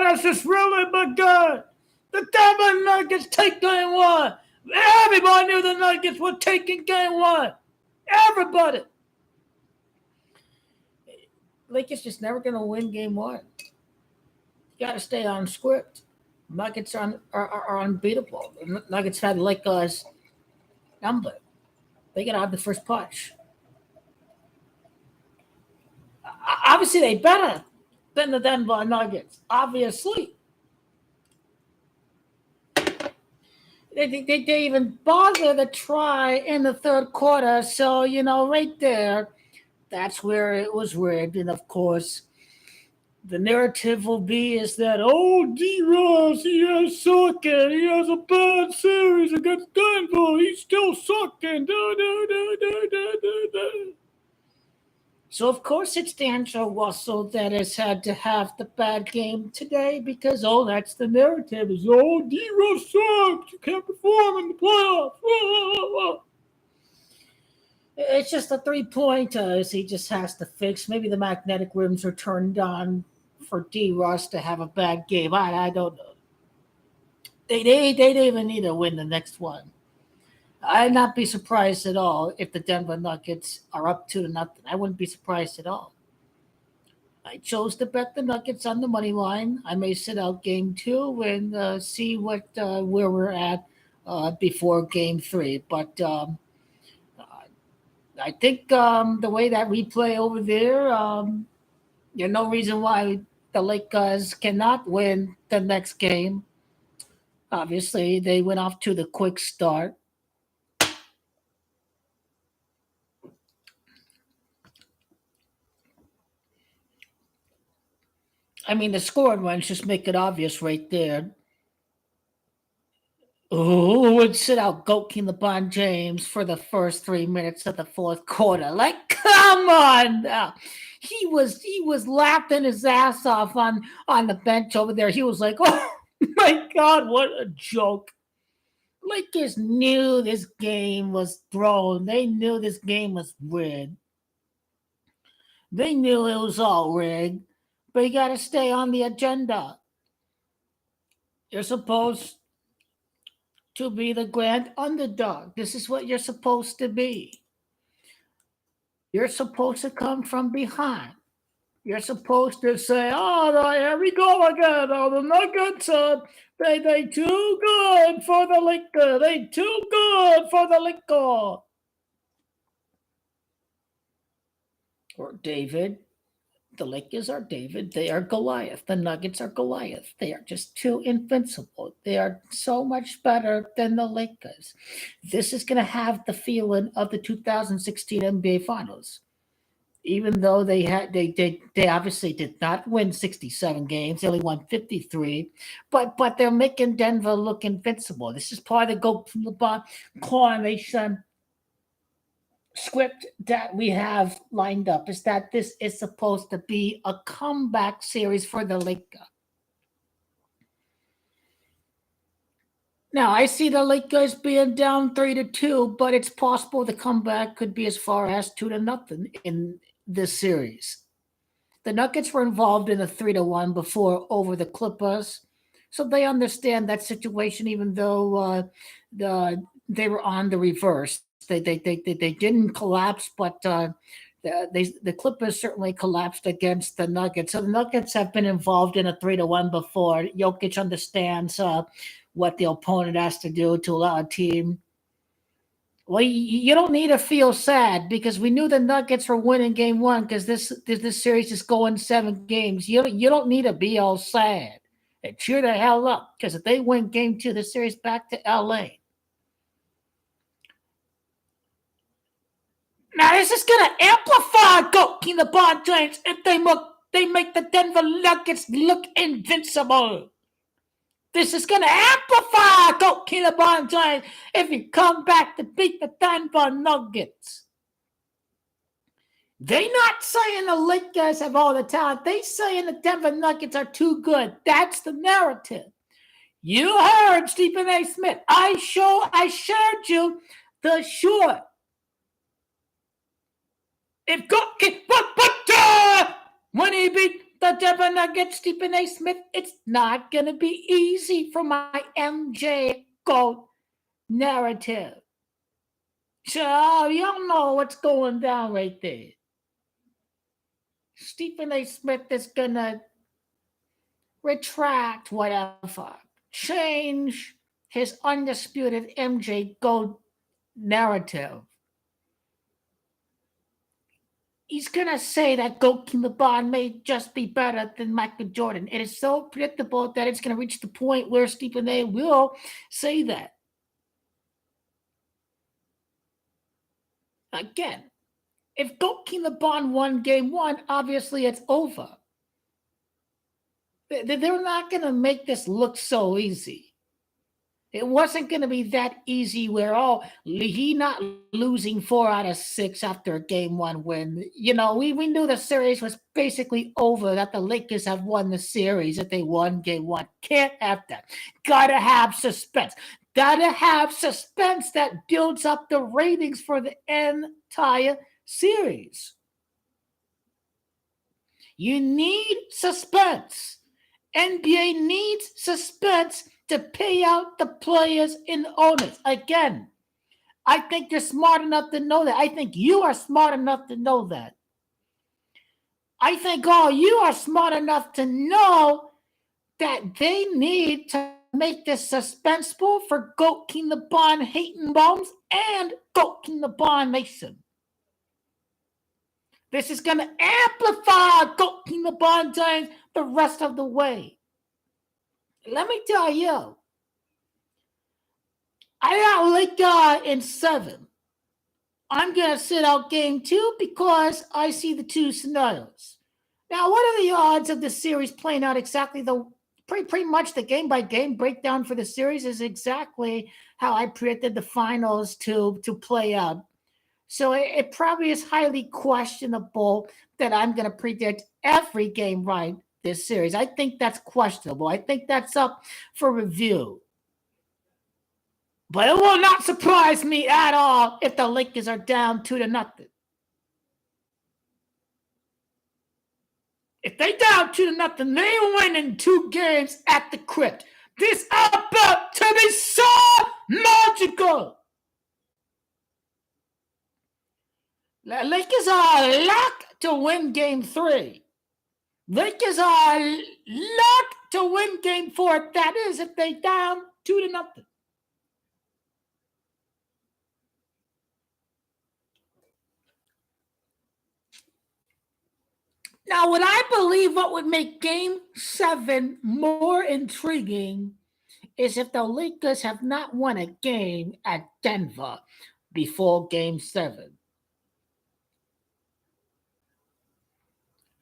this is really been good. The Denver Nuggets take game one. Everybody knew the Nuggets were taking game one. Everybody. Lakers just never going to win game one. You got to stay on script. Nuggets are unbeatable. The Nuggets had Lakers number. They got to have the first punch. Obviously, they better than the Denver Nuggets. Obviously. They even bother to try in the third quarter. So, right there, that's where it was rigged. And, of course, the narrative will be is that, D-Ross, he has sucking. He has a bad series against Denver. He's still sucking. So, of course, it's D'Angelo Russell that has had to have the bad game today because, that's the narrative is, D-Ross sucks. You can't perform in the playoffs. It's just the three-pointers he just has to fix. Maybe the magnetic rims are turned on for D-Ross to have a bad game. I don't know. They even need to win the next one. I'd not be surprised at all if the Denver Nuggets are up 2-0. I wouldn't be surprised at all. I chose to bet the Nuggets on the money line. I may sit out game 2 and see where we're at before game 3. But I think the way that we play over there, there's no reason why the Lakers cannot win the next game. Obviously, they went off to the quick start. I mean, the scoring runs just make it obvious right there. Who would sit out King LeBron James for the first 3 minutes of the fourth quarter? Like, come on now. He was laughing his ass off on the bench over there. He was like, oh my God, what a joke. Lakers knew this game was thrown. They knew this game was rigged. They knew it was all rigged. But you got to stay on the agenda. You're supposed to be the grand underdog. This is what you're supposed to be. You're supposed to come from behind. You're supposed to say, here we go again. The Nuggets, they too good for the Lakers. They too good for the Lakers. Or David. The Lakers are David. They are Goliath. The Nuggets are Goliath. They are just too invincible. They are so much better than the Lakers. This is going to have the feeling of the 2016 NBA Finals. Even though they obviously did not win 67 games, they only won 53, but they're making Denver look invincible. This is part of the Go from LeBron coronation script that we have lined up, is that this is supposed to be a comeback series for the Lakers. Now, I see the Lakers being down 3-2, but it's possible the comeback could be as far as 2-0 in this series. The Nuggets were involved in a 3-1 before over the Clippers, so they understand that situation, even though they were on the reverse. They didn't collapse, but the Clippers certainly collapsed against the Nuggets. So the Nuggets have been involved in a 3-1 before. Jokic understands what the opponent has to do to allow a team. Well, you don't need to feel sad because we knew the Nuggets were winning game 1 because this series is going 7 games. You don't need to be all sad. Cheer the hell up because if they win game 2, the series back to LA. Now, this is going to amplify King LeBron James if they make the Denver Nuggets look invincible. This is going to amplify King LeBron James if you come back to beat the Denver Nuggets. They're not saying the Lakers have all the talent. They're saying the Denver Nuggets are too good. That's the narrative. You heard Stephen A. Smith. I shared you the short. If when he beat the Denver Nuggets, Stephen A. Smith, it's not going to be easy for my MJ GOAT narrative. So y'all know what's going down right there. Stephen A. Smith is going to retract whatever, change his undisputed MJ GOAT narrative. He's going to say that GOAT King LeBron may just be better than Michael Jordan. It is so predictable that it's going to reach the point where Stephen A. will say that. Again, if GOAT King LeBron won game one, obviously it's over. They're not going to make this look so easy. It wasn't going to be that easy where, he not losing 4 out of 6 after a game one win. You know, we knew the series was basically over, that the Lakers have won the series, that they won game one. Can't have that. Gotta have suspense. Gotta have suspense that builds up the ratings for the entire series. You need suspense. NBA needs suspense to pay out the players and owners. Again, I think you're smart enough to know that. I think you are smart enough to know that. I think you are smart enough to know that they need to make this suspenseful for GOAT King LeBron hating bombs and GOAT King LeBron Mason. This is going to amplify GOAT King LeBron James the rest of the way. Let me tell you, I got Lakers in 7. I'm going to sit out game 2 because I see the 2 scenarios. Now, what are the odds of the series playing out exactly pretty much the game-by-game breakdown for the series is exactly how I predicted the finals to play out. So it probably is highly questionable that I'm going to predict every game right this series. I think that's questionable. I think that's up for review. But it will not surprise me at all if the Lakers are down 2-0. If they down 2-0, they win in 2 games at the crypt. This is about to be so magical. The Lakers are locked to win game 3. Lakers are locked to win game 4. That is, if they down 2-0. Now, what I believe what would make game 7 more intriguing is if the Lakers have not won a game at Denver before game 7.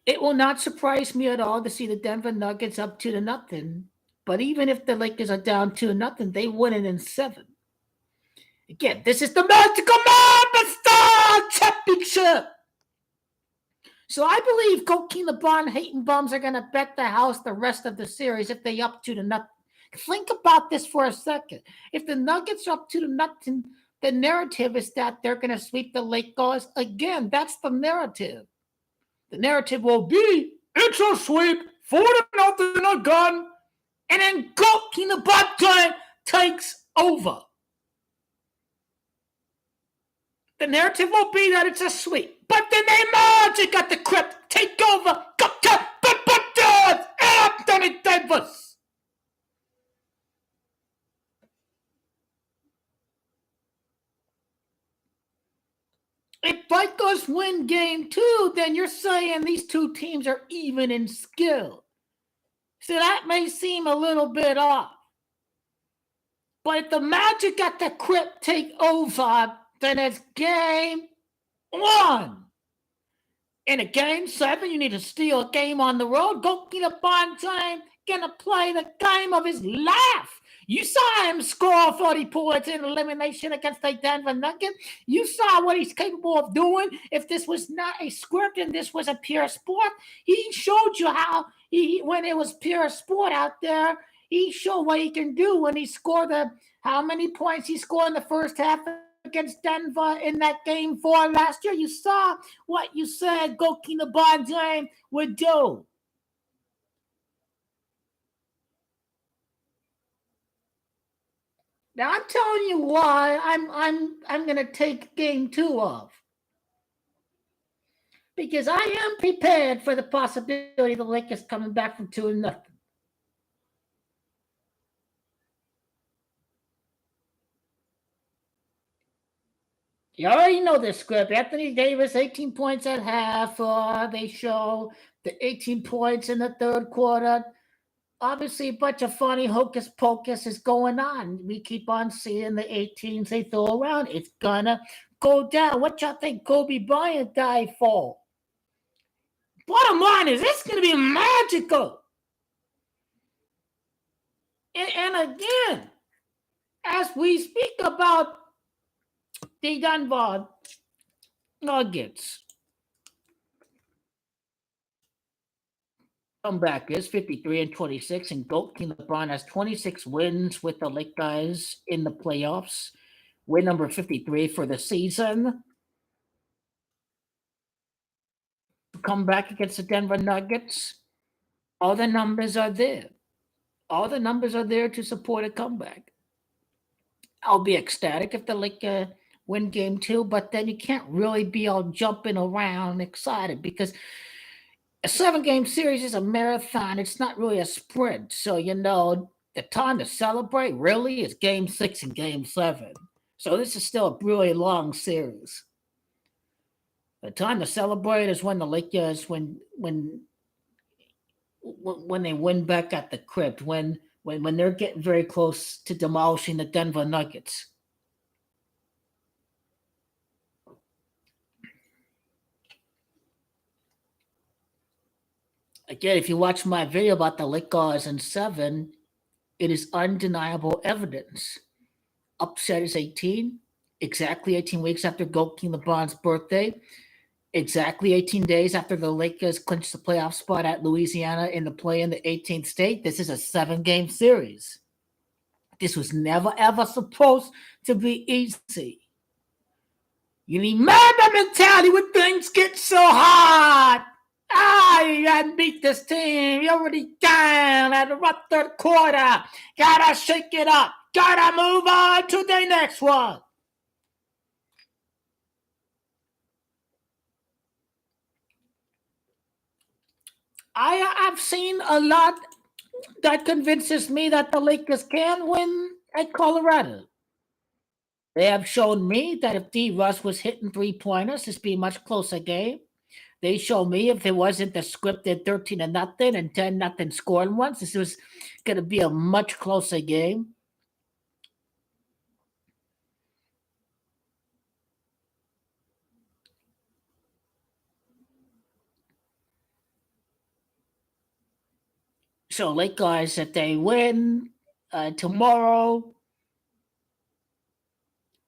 It will not surprise me at all to see the Denver Nuggets up 2-0. But even if the Lakers are down 2-0, they win it in 7. Again, this is the magical moment star championship. So I believe GOAT King LeBron hating bums are going to bet the house the rest of the series if they up 2-0. Think about this for a second. If the Nuggets are up 2-0, the narrative is that they're going to sweep the Lakers again. That's the narrative. The narrative will be, it's a sweep, 4-0 again, and then GOAT King LeBron takes over. The narrative will be that it's a sweep. But then they magic at the crypt, take over, Anthony Davis. If Lakers win game 2, then you're saying these 2 teams are even in skill. So that may seem a little bit off. But if the Magic at the crypt take over, then it's game 1. In a game 7, you need to steal a game on the road. GOAT King LeBron James gonna play the game of his life. You saw him score 40 points in elimination against the Denver Nuggets. You saw what he's capable of doing. If this was not a script and this was a pure sport, he showed you how when it was pure sport out there, he showed what he can do when he scored how many points he scored in the first half against Denver in that game 4 last year. You saw what you said GOAT King LeBron James would do. Now I'm telling you why I'm gonna take game 2 off. Because I am prepared for the possibility of the Lakers coming back from 2-0. You already know this script. Anthony Davis, 18 points at half. They show the 18 points in the third quarter. Obviously, a bunch of funny hocus pocus is going on. We keep on seeing the 18s they throw around. It's gonna go down. What y'all think Kobe Bryant died for? Bottom line is, this is gonna be magical. And again, as we speak about the Denver Nuggets, comeback is 53-26, and GOAT King LeBron has 26 wins with the Lakers in the playoffs. Win number 53 for the season. Come back against the Denver Nuggets. All the numbers are there. All the numbers are there to support a comeback. I'll be ecstatic if the Lakers win game 2, but then you can't really be all jumping around excited because a 7-game series is a marathon. It's not really a sprint. So, the time to celebrate really is game 6 and game 7. So this is still a really long series. The time to celebrate is when the Lakers, when they win back at the crypt, when they're getting very close to demolishing the Denver Nuggets. Again, if you watch my video about the Lakers in 7, it is undeniable evidence. Upset is 18, exactly 18 weeks after GOAT King LeBron's birthday, exactly 18 days after the Lakers clinched the playoff spot at Louisiana in the play-in the 18th state. This is a 7-game series. This was never, ever supposed to be easy. You need Mamba mentality when things get so hard. You gotta beat this team. You're already down at the rough third quarter. Gotta shake it up. Gotta move on to the next one. I've seen a lot that convinces me that the Lakers can win at Colorado. They have shown me that if D. Russ was hitting 3-pointers, this would be a much closer game. They show me if it wasn't the scripted 13-0 and 10-0 scoring ones, this was going to be a much closer game. So, Lakers, if they win tomorrow,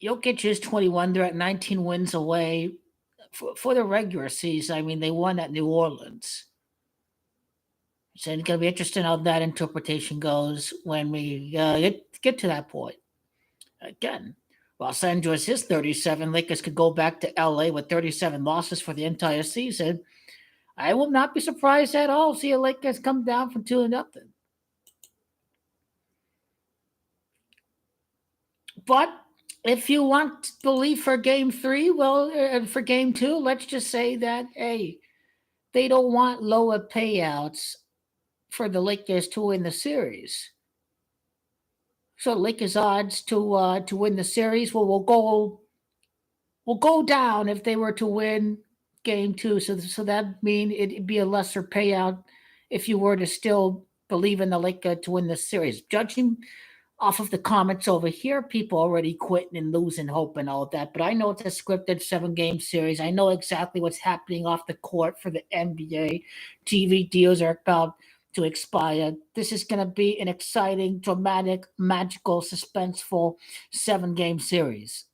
Jokic is 21. They're at 19 wins away for the regular season. I mean, they won at New Orleans. So it's going to be interesting how that interpretation goes when we get to that point. Again, Los Angeles is 37. Lakers could go back to LA with 37 losses for the entire season. I will not be surprised at all to see the Lakers come down from 2-0. But if you want to believe for game 3, well, for game 2, let's just say that, hey, they don't want lower payouts for the Lakers to win the series. So Lakers odds to win the series will go down if they were to win game 2. So that mean it'd be a lesser payout if you were to still believe in the Lakers to win the series. Judging off of the comments over here, people already quitting and losing hope and all that. But I know it's a scripted 7-game series. I know exactly what's happening off the court for the NBA. TV deals are about to expire. This is going to be an exciting, dramatic, magical, suspenseful 7-game series.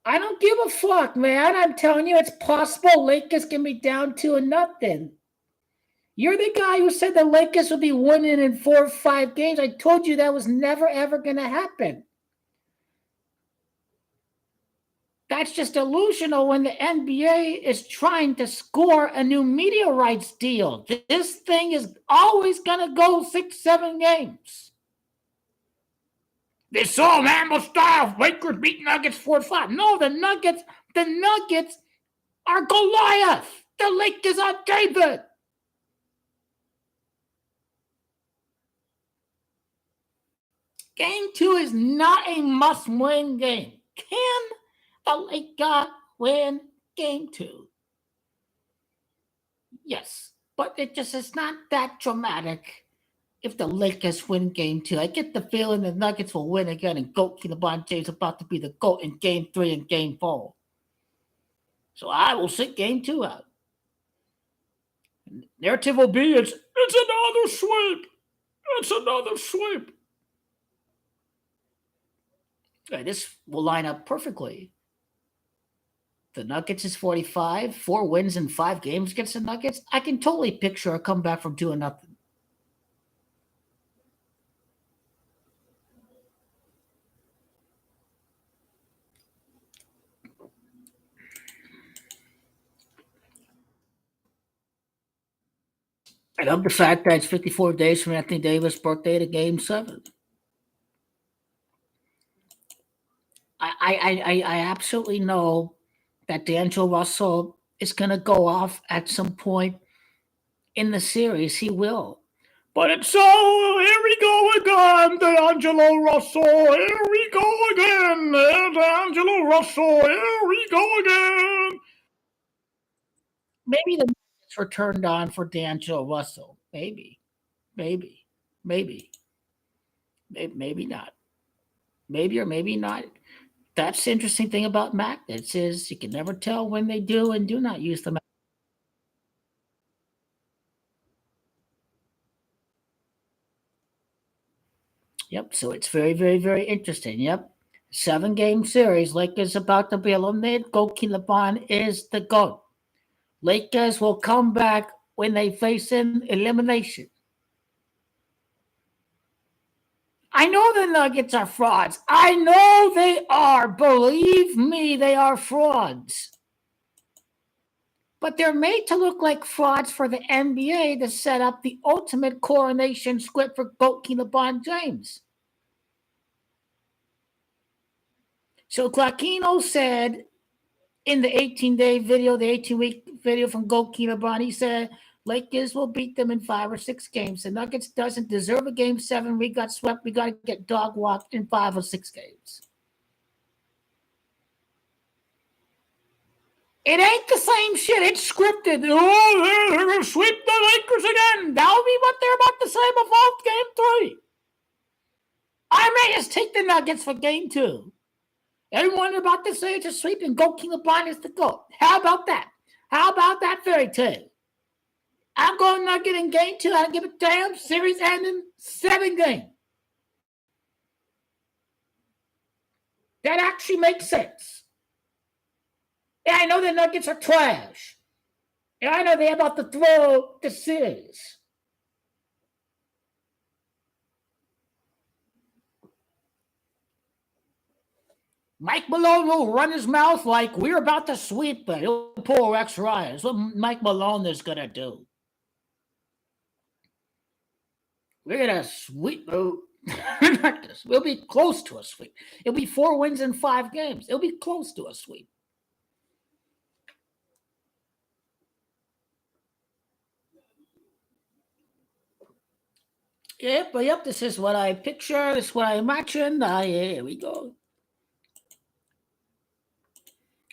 I don't give a fuck, man. I'm telling you, it's possible Lakers can be down 2-0. You're the guy who said the Lakers would be winning in 4 or 5 games. I told you that was never, ever going to happen. That's just delusional when the NBA is trying to score a new media rights deal. This thing is always going to go 6-7 games. They saw Mammal style. Lakers beat Nuggets 4-5. No, the Nuggets are Goliath. The Lakers are David. Game 2 is not a must-win game. Can the Lakers win Game 2? Yes, but it's not that dramatic if the Lakers win Game 2. I get the feeling the Nuggets will win again, and GOAT LeBron James about to be the GOAT in Game 3 and Game 4. So I will sit Game 2 out. Narrative will be it's another sweep. It's another sweep. Okay, this will line up perfectly. The Nuggets is 45, 4 wins in 5 games against the Nuggets. I can totally picture a comeback from 2-0. I love the fact that it's 54 days from Anthony Davis' birthday to Game 7. I absolutely know that D'Angelo Russell is going to go off at some point in the series. He will. But it's so, here we go again, D'Angelo Russell. Here we go again, D'Angelo Russell. Here we go again. Maybe the Nuggets were turned on for D'Angelo Russell. Maybe not. Maybe or maybe not. That's the interesting thing about magnets is you can never tell when they do and do not use them. Yep. So it's very, very, very interesting. Yep. 7-game series. Lakers about to be eliminated. GOAT LeBron is the GOAT. Lakers will come back when they face an elimination. I know the Nuggets are frauds. I know they are. Believe me, they are frauds. But they're made to look like frauds for the NBA to set up the ultimate coronation script for GOAT LeBron James. So Clarkino said in the 18-day video, the 18-week video from GOAT LeBron, he said, Lakers will beat them in 5 or 6 games. The Nuggets doesn't deserve a Game 7. We got swept. We got to get dog walked in 5 or 6 games. It ain't the same shit. It's scripted. Oh, they're going to sweep the Lakers again. That'll be what they're about to say about Game 3. I may just take the Nuggets for Game 2. Everyone about to say it's a sweep and GOAT LeBron is the GOAT. How about that? How about that fairy tale? I'm going Nugget in Game 2. I don't give a damn. Series ending 7 games. That actually makes sense. Yeah, I know the Nuggets are trash. Yeah, I know they're about to throw the series. Mike Malone will run his mouth like we're about to sweep, but he'll pull Rex Ryan. That's what Mike Malone is going to do. We're going to sweep. We'll be close to a sweep. It'll be 4 wins in 5 games. It'll be close to a sweep. Yep, this is what I picture. This is what I imagine. Here we go.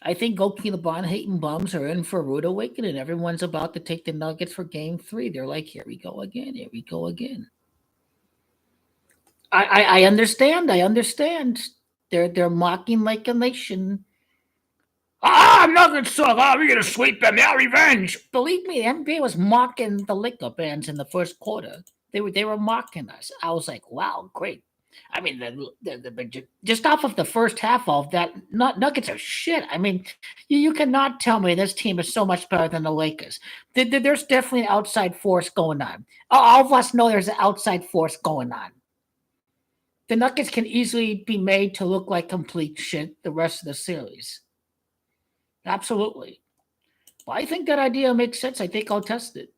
I think GOAT LeBron hating bums are in for a rude awakening. Everyone's about to take the Nuggets for Game 3. They're like, here we go again. Here we go again. I understand. I understand. They're mocking like a nation. Nuggets suck. We're going to sweep them. Now revenge. Believe me, the NBA was mocking the Laker fans in the first quarter. They were mocking us. I was like, wow, great. I mean, just off of the first half of that, Nuggets are shit. I mean, you cannot tell me this team is so much better than the Lakers. There's definitely an outside force going on. All of us know there's an outside force going on. The Nuggets can easily be made to look like complete shit the rest of the series. Absolutely. Well, I think that idea makes sense. I think I'll test it.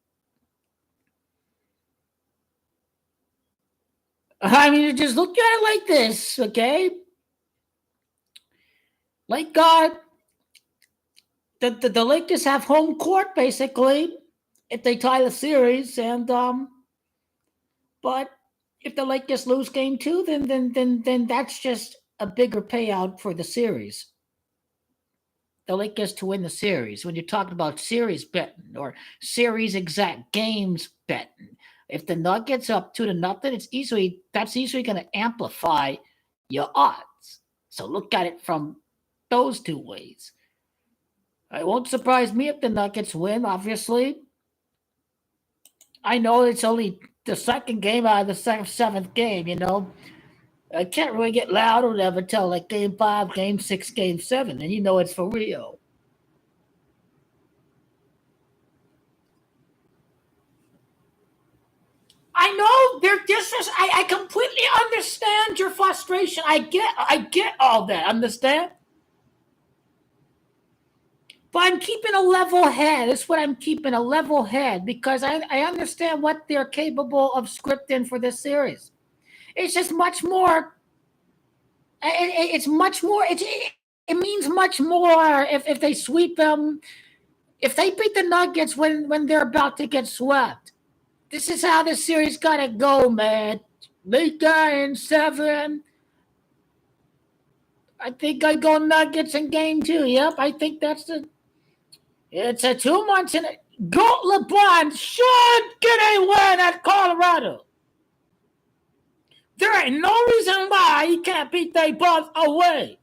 I mean, just look at it like this, okay? Like God, the Lakers have home court basically if they tie the series, and but if the Lakers lose game two, then that's just a bigger payout for the series. The Lakers to win the series. When you're talking about series betting or series exact games betting, if the Nuggets up 2-0, that's easily going to amplify your odds. So look at it from those two ways. It won't surprise me if the Nuggets win, obviously. I know it's only the second game out of the seventh game, I can't really get loud or whatever till like game 5, game 6, game 7, and it's for real. I know they're just. I completely understand your frustration. I get all that. Understand? But I'm keeping a level head. That's what I'm keeping, a level head, because I understand what they're capable of scripting for this series. It's just much more. It's much more. It means much more if they sweep them. If they beat the Nuggets when they're about to get swept. This is how this series gotta go, man. Laker in 7. I think I go Nuggets in game 2. Yep, I think that's the. It's a 2 months in. Goat LeBron should get a win at Colorado. There ain't no reason why he can't beat they both away.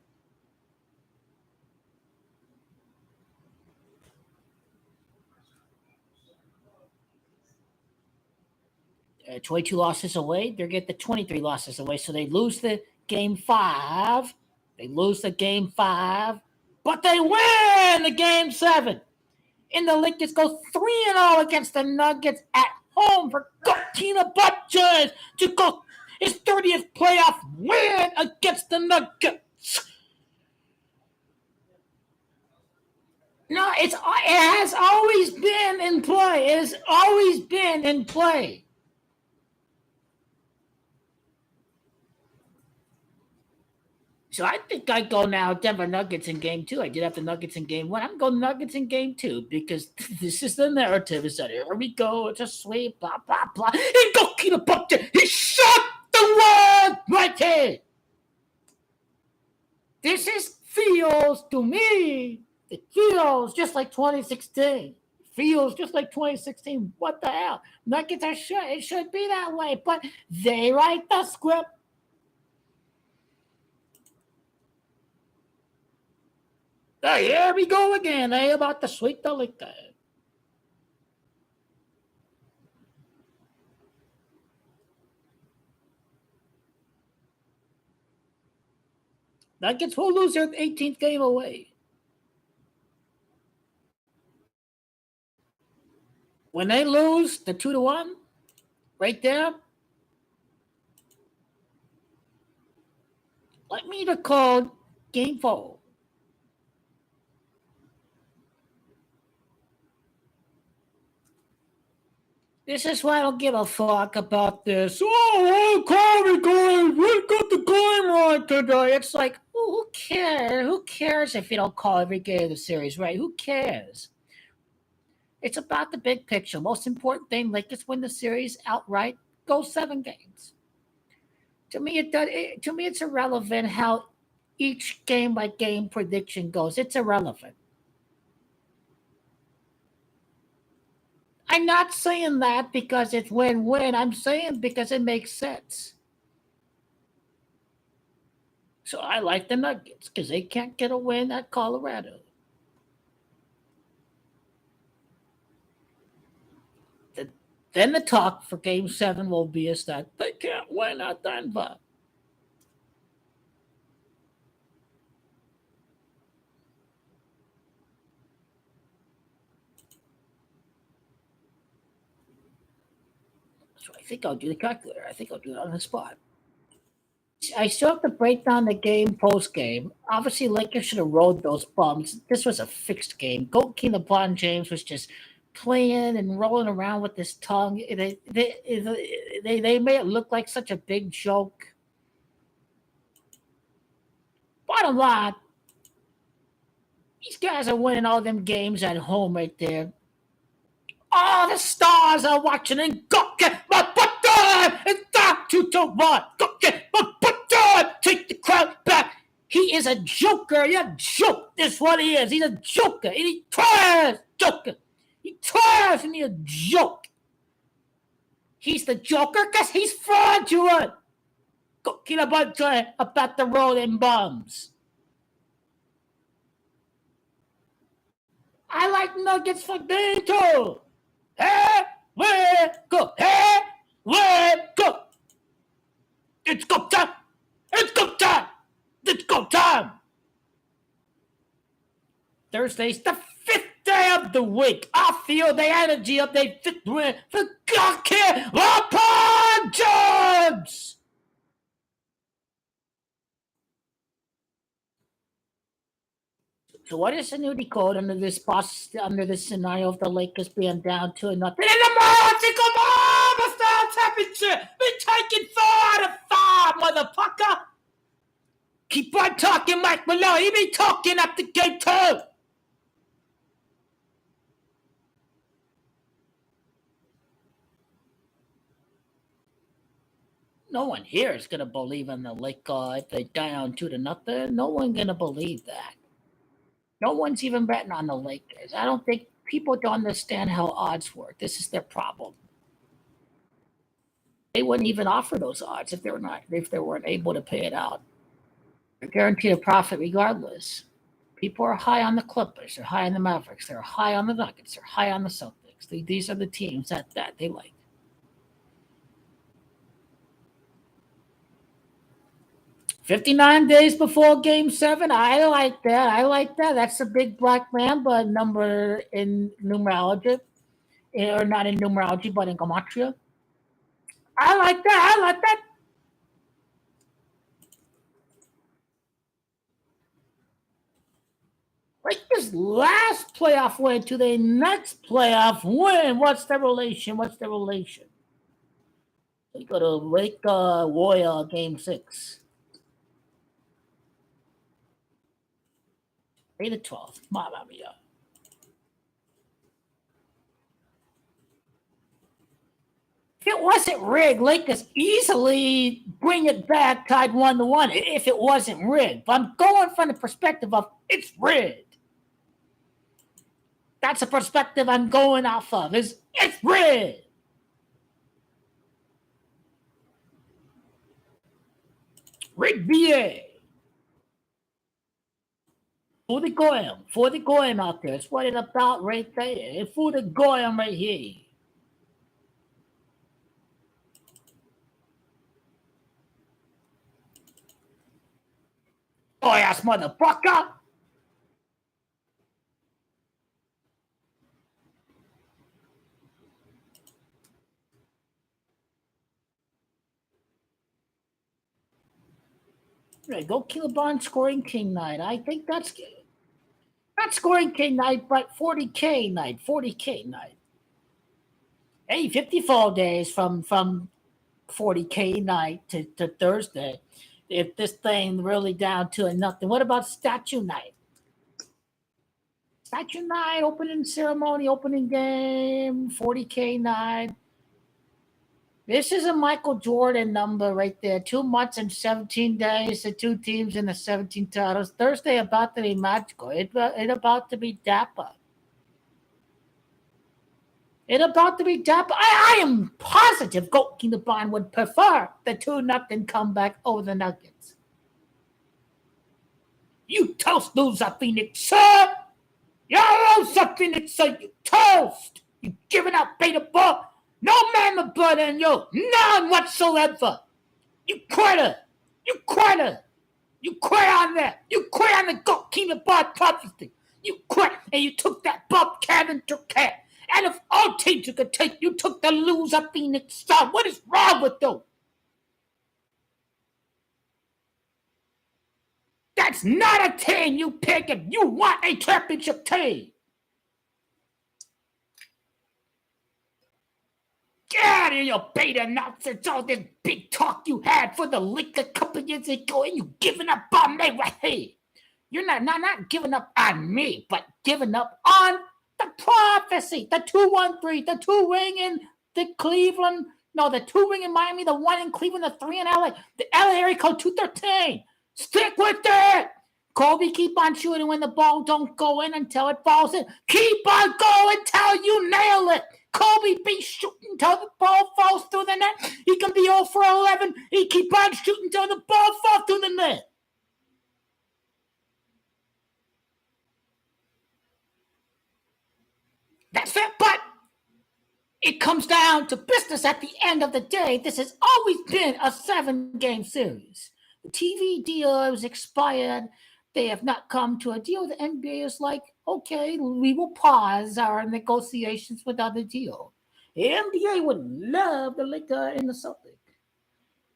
22 losses away. They get the 23 losses away. So they lose the game 5. They lose the game 5. But they win the game 7. And the Lakers go 3-0 against the Nuggets at home for Tina Butchers to go his 30th playoff win against the Nuggets. No, it has always been in play. It has always been in play. So I think I go now Denver Nuggets in game 2. I did have the Nuggets in game 1. I'm going Nuggets in game 2 because this is the narrative. Is that here we go? It's a sweep, blah, blah, blah. And go Tina Butcher. He shot the world right here. This feels to me, it feels just like 2016. Feels just like 2016. What the hell? Nuggets are sure it should be that way, but they write the script. Here we go again. They about to sweep the liquor. Nuggets will lose their 18th game away. When they lose the 2-1, right there, let me to call game 4. This is why I don't give a fuck about this. Oh, Corey going, we got the game right today. It's like, who cares? Who cares if you don't call every game of the series, right? Who cares? It's about the big picture. Most important thing, Lakers win the series outright. Go 7 games. To me, to me, it's irrelevant how each game by game prediction goes. It's irrelevant. I'm not saying that because it's win-win. I'm saying because it makes sense. So I like the Nuggets because they can't get a win at Colorado. Then the talk for Game 7 will be is that they can't win at Denver. So I think I'll do the calculator. I think I'll do it on the spot. I still have to break down the game post game. Obviously, Lakers should have rode those bums. This was a fixed game. Goat King LeBron James was just playing and rolling around with his tongue. They made it look like such a big joke. Bottom line, these guys are winning all them games at home right there. All the stars are watching and go get my butt done and stop to one. Go get my butt done. Take the crowd back. He is a joker. You're a joke. That's what he is. He's a joker. And he tries. Joker. He tries and he's a joke. He's the joker because he's fraudulent. Go get a bunch about the rolling bums. I like nuggets for Dito. Hey, where go? Hey, where go? It's go time. It's go time. It's go time. Thursday's the 5th day of the week. I feel the energy of the 5th win for God LeBron James. So what is the new decode under this scenario of the Lakers being down 2-0? In the championship. We're taking 4 out of 5, motherfucker. Keep on talking, Mike Malone. You be talking up the game too. No one here is gonna believe in the Lakers if they're down 2-0. No one's gonna believe that. No one's even betting on the Lakers. I don't think people don't understand how odds work. This is their problem. They wouldn't even offer those odds if they weren't able to pay it out. They're guaranteed a profit regardless. People are high on the Clippers. They're high on the Mavericks. They're high on the Nuggets. They're high on the Celtics. These are the teams that they like. 59 days before Game 7. I like that. That's a big black Mamba number in numerology. Or not in numerology, but in gematria. I like that. Like this last playoff win to the next playoff win. What's the relation? We go to Lake Warrior Game 6. May the 12th. Mamma mia. If it wasn't rigged, Lakers easily bring it back tied 1-1 if it wasn't rigged. But I'm going from the perspective of it's rigged. That's a perspective I'm going off of. It's rigged. Rigged VA. For the Goyim out there. It's what it's about right there. For the Goyim right here. Oh, ass motherfucker! Right, go kill a bond scoring king night. I think that's not scoring king night, but 40K night. 40K night. Hey, 54 days from 40K night to Thursday. If this thing really down to nothing. What about statue night? Statue night, opening ceremony, opening game, 40K night. This is a Michael Jordan number right there. 2 months and 17 days. The 2 teams in the 17 titles. Thursday about to be magical. It about to be dapper. It about to be dapper. I am positive Goat King LeBron would prefer the 2-0 comeback over the Nuggets. You toast loser, Phoenix, sir. You loser, Phoenix, sir. You toast. You giving out beta ball. No man blood in you. None whatsoever. You quitter. You quit on that. You quit on the Goat King LeBron prophecy. You quit and you took that Bob Kevin took care. And if all teams you could take, you took the loser Phoenix Sun. What is wrong with you? That's not a team you pick if you want a championship team. Get out of your beta nonsense, all this big talk you had for the league a couple years ago, and you giving up on me right here. You're not giving up on me, but giving up on the prophecy. The 2-1-3, the 2-ring in the Cleveland, no, the 2-ring in Miami, the 1 in Cleveland, the 3 in LA, the LA area code 213. Stick with it. Kobe, keep on shooting when the ball don't go in until it falls in. Keep on going until you nail it. Kobe be shooting until the ball falls through the net. He can be 0 for 11. He keep on shooting until the ball falls through the net. That's it, but it comes down to business at the end of the day. This has always been a 7-game series. The TV deal is expired. They have not come to a deal. The NBA is like, okay, we will pause our negotiations with other deal. The NBA would love the Lakers and the Celtics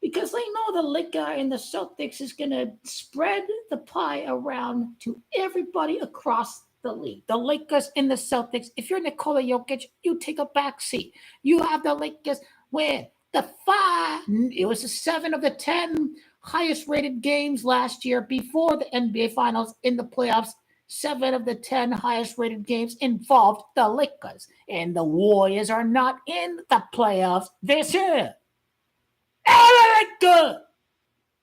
because they know the Lakers and the Celtics is going to spread the pie around to everybody across the league. The Lakers and the Celtics, if you're Nikola Jokic, you take a back seat. You have the Lakers win the 5, it was the 7 of the 10 highest rated games last year before the NBA Finals in the playoffs. 7 of the 10 highest rated games involved the Lakers. And the Warriors are not in the playoffs this year. Lakers,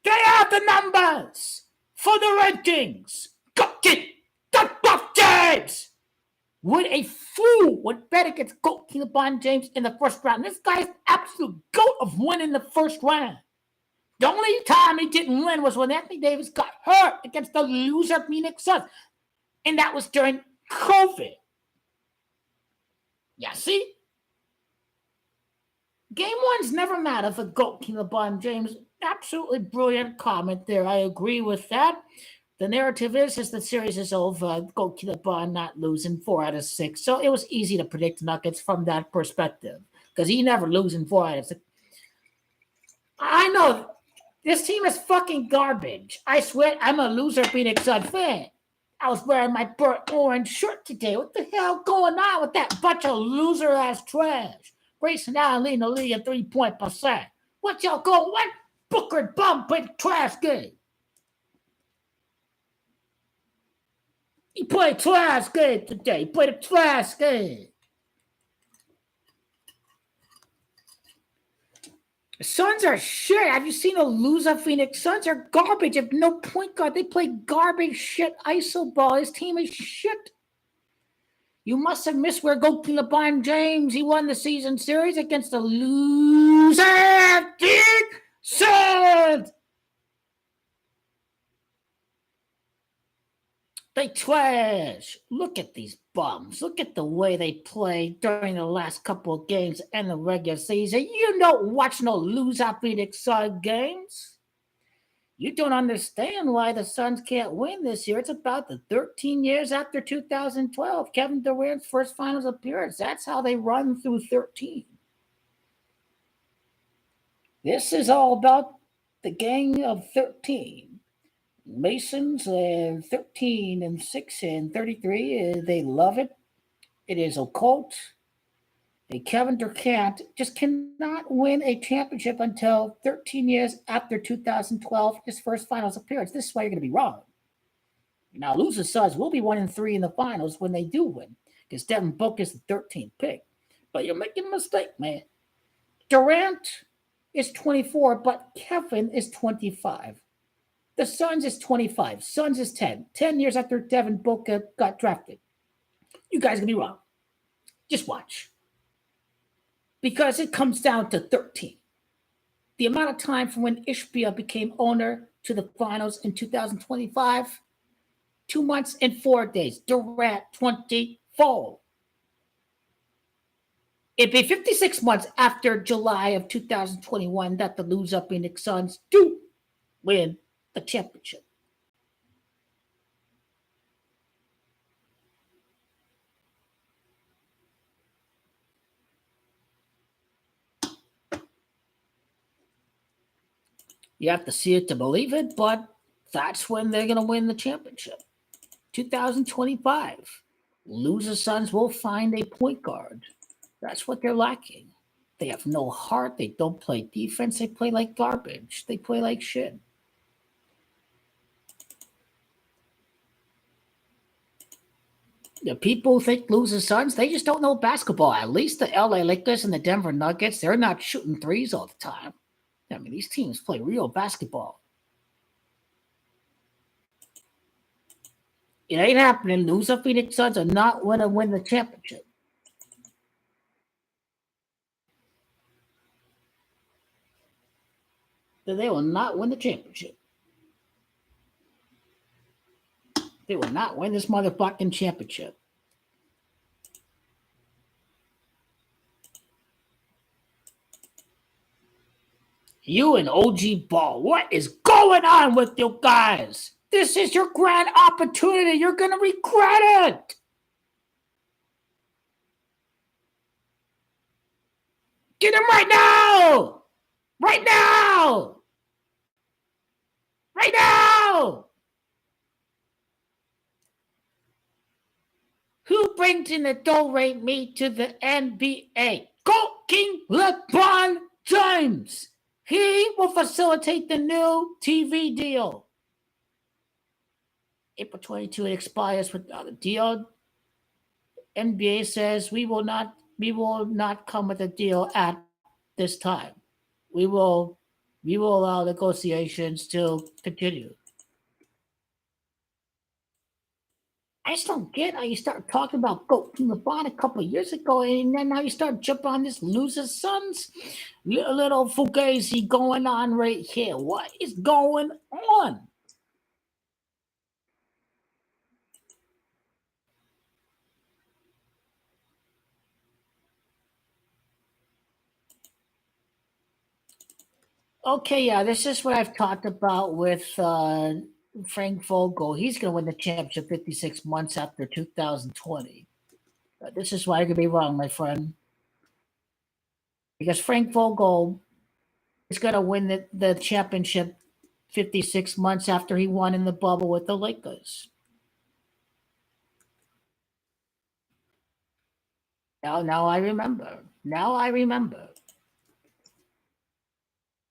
they have the numbers for the rankings. Go get the Buff James. Would a fool would bet against GOAT King LeBron James in the first round? This guy's absolute GOAT of winning the first round. The only time he didn't win was when Anthony Davis got hurt against the loser Phoenix Suns. And that was during COVID. Yeah, see? Game 1's never matter for GOAT King LeBron James. Absolutely brilliant comment there. I agree with that. The narrative is the series is over. GOAT King LeBron not losing 4 out of 6. So it was easy to predict the Nuggets from that perspective because he never losing 4 out of 6. I know this team is fucking garbage. I swear I'm a loser Phoenix Suns fan. I was wearing my burnt orange shirt today. What the hell going on with that bunch of loser-ass trash? Grayson Allen leading the league in 3-point percent. What y'all going? What Booker bum played trash game? He played trash game today. He played a trash game. The Suns are shit. Have you seen a loser Phoenix Suns? Are garbage. Have no point guard. They play garbage shit iso ball. His team is shit. You must have missed where GOAT King LeBron James. He won the season series against the loser Suns. They trash. Look at these bums. Look at the way they play during the last couple of games and the regular season. You don't watch no loser Phoenix Suns games. You don't understand why the Suns can't win this year. It's about the 13 years after 2012, Kevin Durant's first finals appearance. That's how they run through 13. This is all about the gang of 13. Masons 13 and 6 and 33. They love it. It is occult. Kevin Durant just cannot win a championship until 13 years after 2012, his first finals appearance. This is why you're going to be wrong. Now, loser Suns will be 1-3 in the finals when they do win, because Devin Booker is the 13th pick. But you're making a mistake, man. Durant is 24, but Kevin is 25. The Suns is 25. Suns is 10. 10 years after Devin Booker got drafted. You guys are going to be wrong. Just watch. Because it comes down to 13. The amount of time from when Ishbia became owner to the finals in 2025, 2 months and 4 days. Durant, 24. It'd be 56 months after July of 2021 that the loser Phoenix Suns do win the championship. You have to see it to believe it, but That's when they're going to win the championship. 2025. Loser Suns will find a point guard. That's what they're lacking. They have no heart. They don't play defense. They play like garbage. They play like shit. The people who think loser Suns, they just don't know basketball. At least the LA Lakers and the Denver Nuggets, they're not shooting threes all the time. I mean, these teams play real basketball. It ain't happening. Loser Phoenix Suns are not going to win the championship. They will not win the championship. They will not win this motherfucking championship. You and OG Ball, what is going on with you guys? This is your grand opportunity. You're going to regret it. Get him right now. Right now. Right now. Who brings in the do-re me to the NBA? Go King LeBron James. He will facilitate the new TV deal. April 22, it expires without a deal. NBA says we will not come with a deal at this time. We will allow negotiations to continue. I just don't get how you start talking about Goat King LeBron a couple of years ago, and then now you start jumping on this loser Suns. Little fugazi going on right here. What is going on? Okay, yeah, this is what I've talked about with Frank Vogel. He's going to win the championship 56 months after 2020. This is why I could be wrong, my friend. Because Frank Vogel is going to win the championship 56 months after he won in the bubble with the Lakers. Now I remember. Now I remember.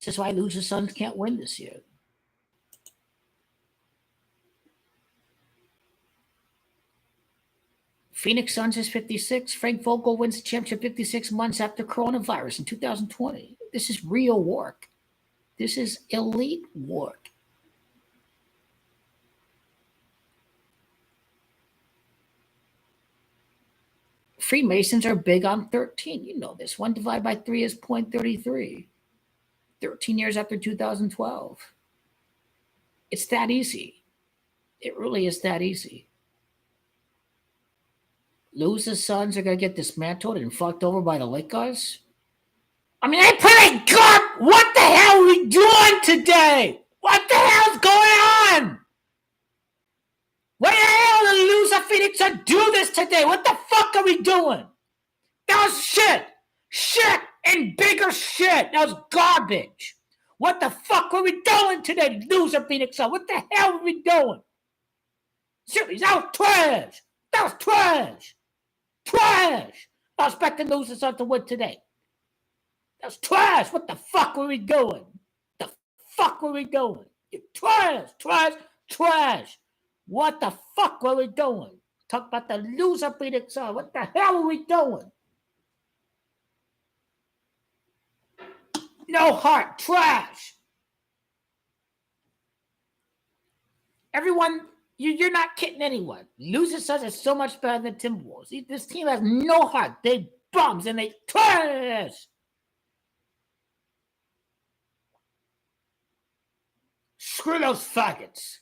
This is why loser Suns can't win this year. Phoenix Suns is 56. Frank Vogel wins the championship 56 months after coronavirus in 2020. This is real work. This is elite work. Freemasons are big on 13. You know this. 1 divided by 3 is 0.33. 13 years after 2012. It's that easy. It really is that easy. Loser Suns are going to get dismantled and fucked over by the Lakers. I mean, they play God. What the hell are we doing today? What the hell's going on? Why the hell did the loser Phoenix Suns do this today? What the fuck are we doing? That was shit. Shit and bigger shit. That was garbage. What the fuck were we doing today, loser Phoenix Suns? What the hell were we doing? Seriously, that was trash. That was trash. Trash. I was expecting loser Suns to win today. That was trash. What the fuck were we doing? The fuck were we doing? Trash, trash, trash. What the fuck were we doing? Talk about the loser Phoenix Suns. What the hell were we doing? No heart, trash. Everyone, you're not kidding anyone. Loser Suns is so much better than Timberwolves. This team has no heart. They bums and they trash. Screw those faggots.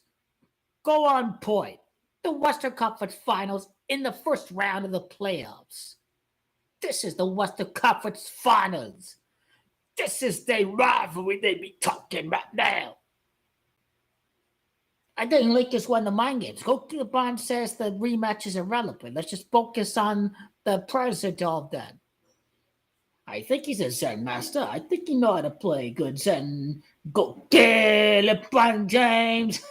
Go on point. The Western Conference Finals in the first round of the playoffs. This is the Western Conference Finals. This is the rivalry they be talking right now. I think Lakers won the mind games. Go to LeBron says the rematch is irrelevant. Let's just focus on the present of that. I think he's a Zen master. I think he know how to play good Zen. Go get LeBron James.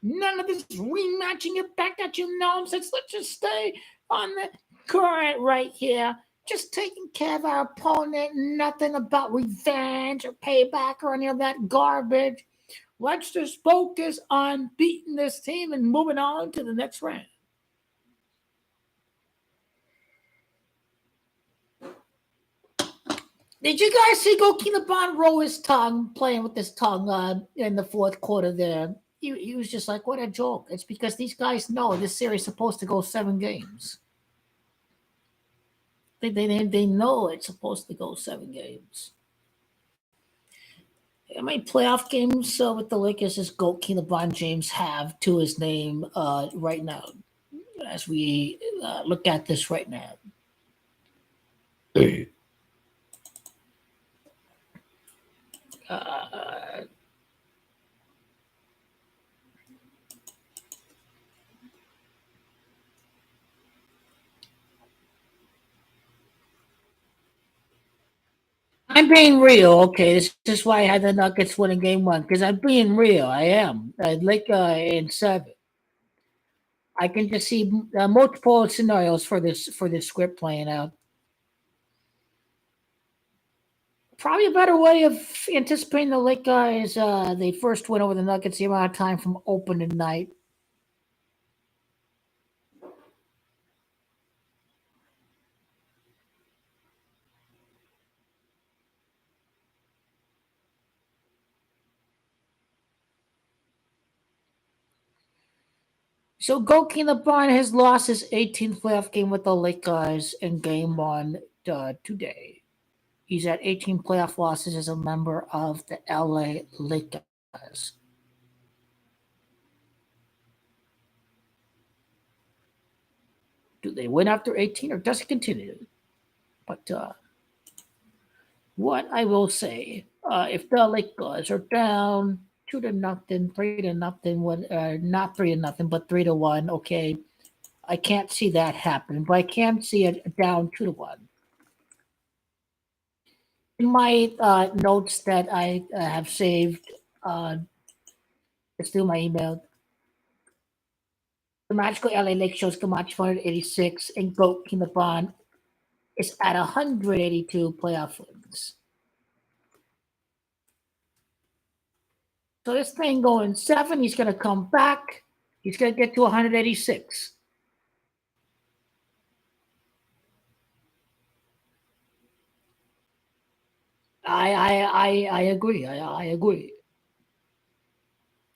None of this rematching it back at you nonsense. Let's just stay on the current right here. Just taking care of our opponent. Nothing about revenge or payback or any of that garbage. Let's just focus on beating this team and moving on to the next round. Did you guys see King LeBron roll his tongue, playing with his tongue in the fourth quarter there? He was just like, what a joke. It's because these guys know this series is supposed to go 7 games. They know it's supposed to go 7 games. How many playoff games with the Lakers does King LeBron James have to his name right now? As we look at this right now. I'm being real, okay? This is why I had the Nuggets winning game 1, because I'm being real. I am. Like in 7. I can just see multiple scenarios for this script playing out. Probably a better way of anticipating the Lakers. They first win over the Nuggets the amount of time from opening night. So King LeBron has lost his 18th playoff game with the Lakers in game 1 today. He's at 18 playoff losses as a member of the LA Lakers. Do they win after 18 or does it continue? But what I will say, if the Lakers are down 2-0, 3-0, not 3-0, but 3-1, okay, I can't see that happening, but I can see it down 2-1. In my notes that I have saved, it's through my email. The Magical LA Lake shows the match 186 and King LeBron is at 182 playoff wins. So this thing going 7, he's going to come back. He's going to get to 186. I agree. I agree.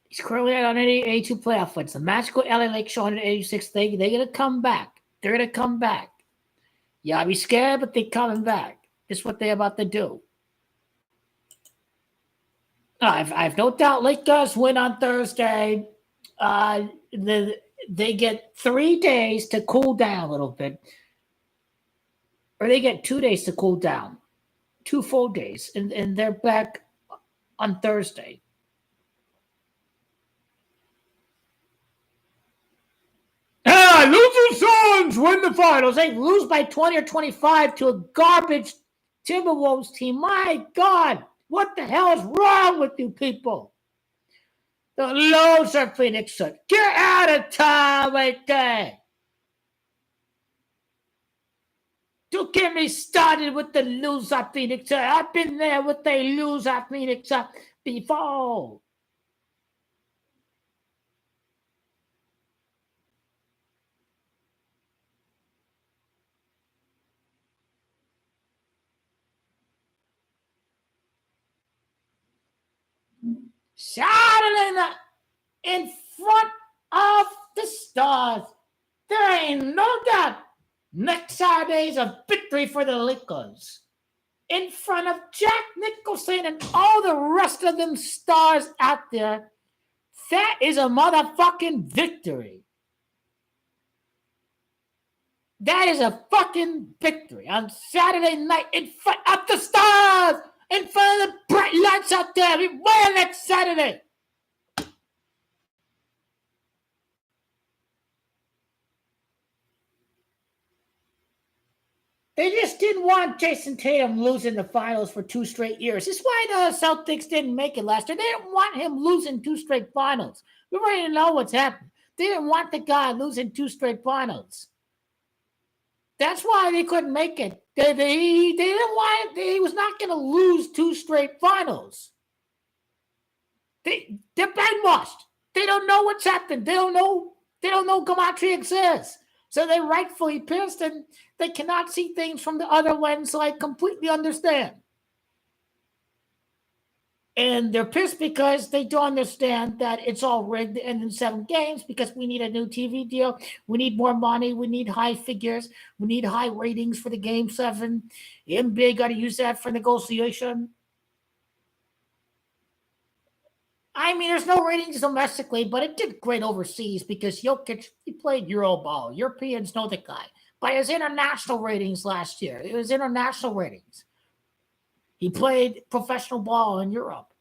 He's currently at 182 playoff wins. The Magical LA Lake show 186. They're going to come back. They're going to come back. Yeah, I'll be scared, but they're coming back. This is what they're about to do. I've no doubt Lakers win on Thursday. They get 3 days to cool down a little bit. Or they get 2 days to cool down. 2 full days. And they're back on Thursday. Losing Suns win the finals. They lose by 20 or 25 to a garbage Timberwolves team. My God, what the hell is wrong with you people? The loser Phoenix Suns. Get out of town right there. Don't get me started with the loser Phoenix Suns. I've been there with the loser Phoenix Suns before. Saturday night in front of the stars. There ain't no doubt. Next Saturday is a victory for the Lakers. In front of Jack Nicholson and all the rest of them stars out there. That is a motherfucking victory. That is a fucking victory on Saturday night in front of the stars, in front of the bright lights out there. We win next Saturday. They just didn't want Jason Tatum losing the finals for 2 straight years. This is why the Celtics didn't make it last year. They didn't want him losing 2 straight finals. We already know what's happened. They didn't want the guy losing 2 straight finals. That's why they couldn't make it. They didn't want it. He was not going to lose 2 straight finals. They're brainwashed. They don't know what's happened. They don't know Gematria exists. So they're rightfully pissed, and they cannot see things from the other lens, so I completely understand. And they're pissed because they don't understand that it's all rigged to end in 7 games because we need a new TV deal. We need more money. We need high figures. We need high ratings for the Game 7. The NBA got to use that for negotiation. I mean, there's no ratings domestically, but it did great overseas because Jokic, he played Euroball. Europeans know the guy. But his international ratings last year, it was international ratings. He played professional ball in Europe.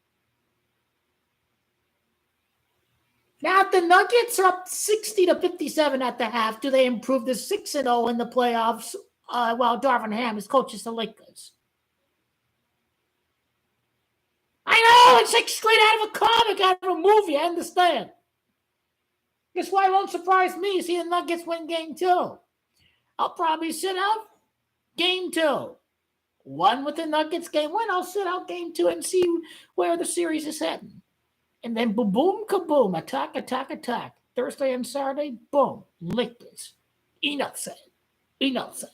Now, if the Nuggets are up 60-57 at the half, do they improve to 6-0 in the playoffs while Darvin Ham is coaches the Lakers? I know, it's like straight out of a comic, out of a movie, I understand. That's why it won't surprise me to see the Nuggets win Game 2. I'll probably sit out Game 2. 1 with the Nuggets, Game 1, I'll sit out Game 2 and see where the series is heading. And then boom, boom, kaboom, attack, attack, attack. Thursday and Saturday, boom, Lakers. Enough said. Enough said.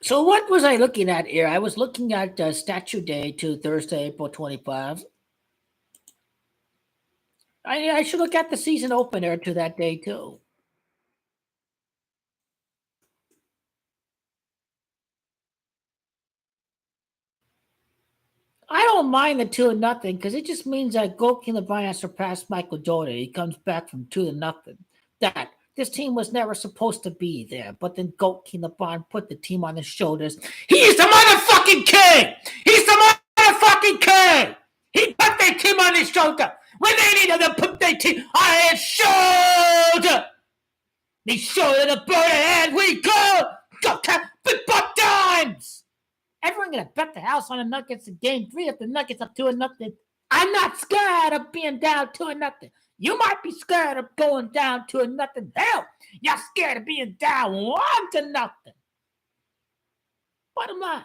So what was I looking at here? I was looking at Statue Day to Thursday, April 25. I should look at the season opener to that day too. I don't mind the 2-0 because it just means that King LeBron has surpassed Michael Jordan. He comes back from 2-0. That this team was never supposed to be there, but then King LeBron put the team on his shoulders. He's the motherfucking king. He's the motherfucking king. He put their team on his shoulder when they needed to put their team on his shoulder. They shoulder the bird and we go big buck dimes. Everyone gonna bet the house on the Nuggets in Game 3 if the Nuggets up 2-0. I'm not scared of being down 2-0. You might be scared of going down 2-0. Hell, you're scared of being down 1-0. Bottom line,